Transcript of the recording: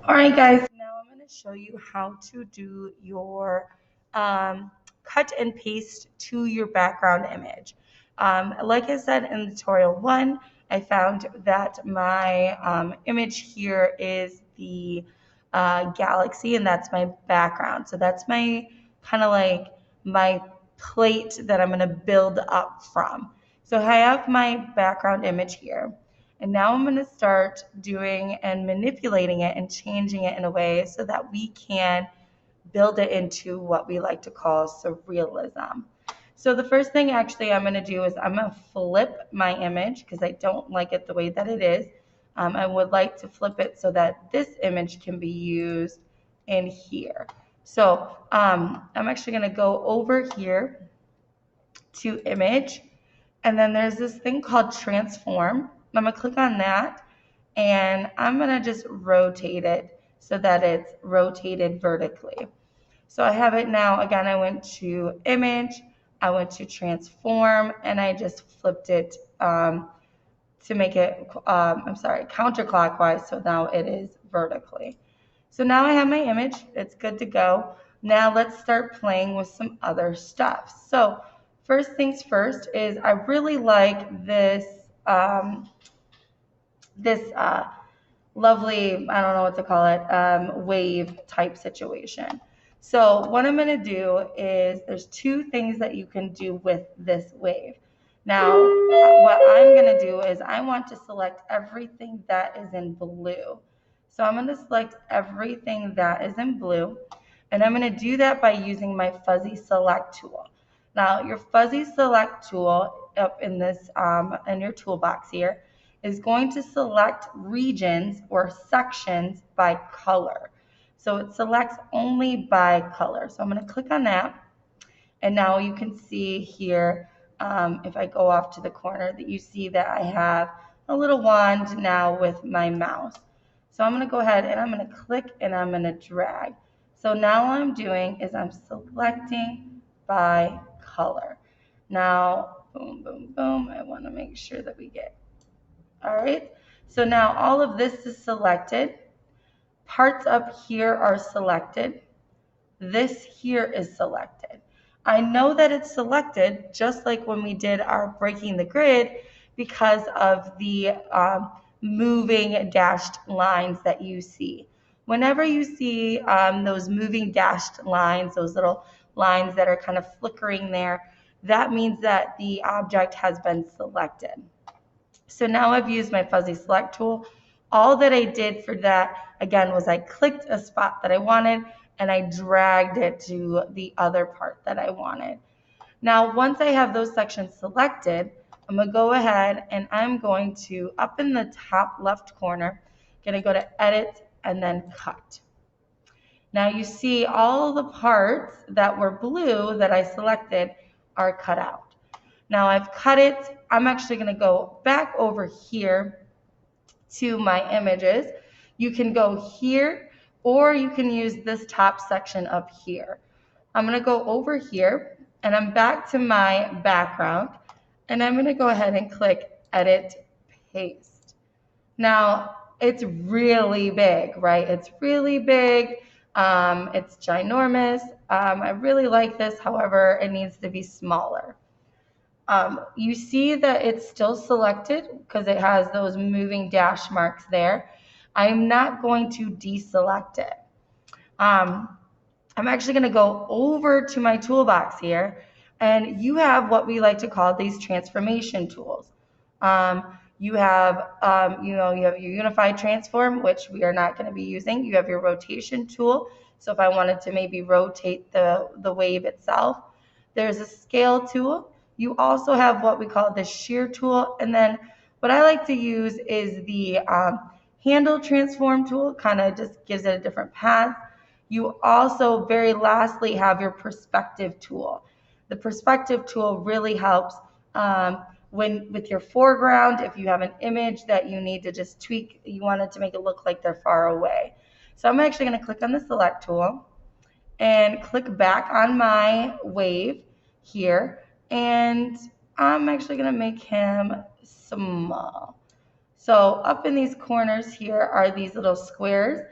All right, guys, now I'm going to show you how to do your cut and paste to your background image. Like I said in tutorial one, I found that my image here is the galaxy, and that's my background. So that's my kind of like my plate that I'm going to build up from. So I have my background image here. And now I'm going to start doing and manipulating it and changing it in a way so that we can build it into what we like to call surrealism. So the first thing actually I'm going to do is I'm going to flip my image because I don't like it the way that it is. I would like to flip it so that this image can be used in here. So I'm actually going to go over here to image, and then there's this thing called transform. I'm going to click on that, and I'm going to just rotate it so that it's rotated vertically. So I have it now. Again, I went to image, I went to transform, and I just flipped it to make it, counterclockwise. So now it is vertically. So now I have my image. It's good to go. Now let's start playing with some other stuff. So first things first is I really like this lovely, I don't know what to call it, wave type situation. So what I'm going to do is there's two things that you can do with this wave. Now, what I'm going to do is I want to select everything that is in blue. So I'm going to select everything that is in blue, and I'm going to do that by using my fuzzy select tool. Now, your fuzzy select tool up in this in your toolbox here is going to select regions or sections by color. So it selects only by color. So I'm going to click on that. And now you can see here, if I go off to the corner, that you see that I have a little wand now with my mouse. So I'm going to go ahead and I'm going to click and I'm going to drag. So now what I'm doing is I'm selecting by color. Now, boom, boom, boom. I want to make sure that we get. All right, so now all of this is selected. Parts up here are selected. This here is selected. I know that it's selected just like when we did our breaking the grid because of the moving dashed lines that you see. Whenever you see those moving dashed lines, those little lines that are kind of flickering there, that means that the object has been selected. So now I've used my fuzzy select tool. All that I did for that, again, was I clicked a spot that I wanted and I dragged it to the other part that I wanted. Now, once I have those sections selected, I'm going to go ahead and I'm going to, up in the top left corner, going to go to edit and then cut. Now you see all the parts that were blue that I selected are cut out. Now I've cut it. I'm actually going to go back over here to my images. You can go here or you can use this top section up here. I'm going to go over here and I'm back to my background and I'm going to go ahead and click edit paste. Now it's really big, right? It's really big. It's ginormous. I really like this. However, it needs to be smaller. You see that it's still selected because it has those moving dash marks there. I'm not going to deselect it. I'm actually going to go over to my toolbox here, and you have what we like to call these transformation tools. You have your unified transform, which we are not going to be using. You have your rotation tool. So if I wanted to maybe rotate the wave itself, there's a scale tool. You also have what we call the shear tool. And then what I like to use is the handle transform tool, kind of just gives it a different path. You also, very lastly, have your perspective tool. The perspective tool really helps with your foreground, if you have an image that you need to just tweak, you want it to make it look like they're far away. So I'm actually going to click on the select tool and click back on my wave here, and I'm actually going to make him small. So up in these corners here are these little squares.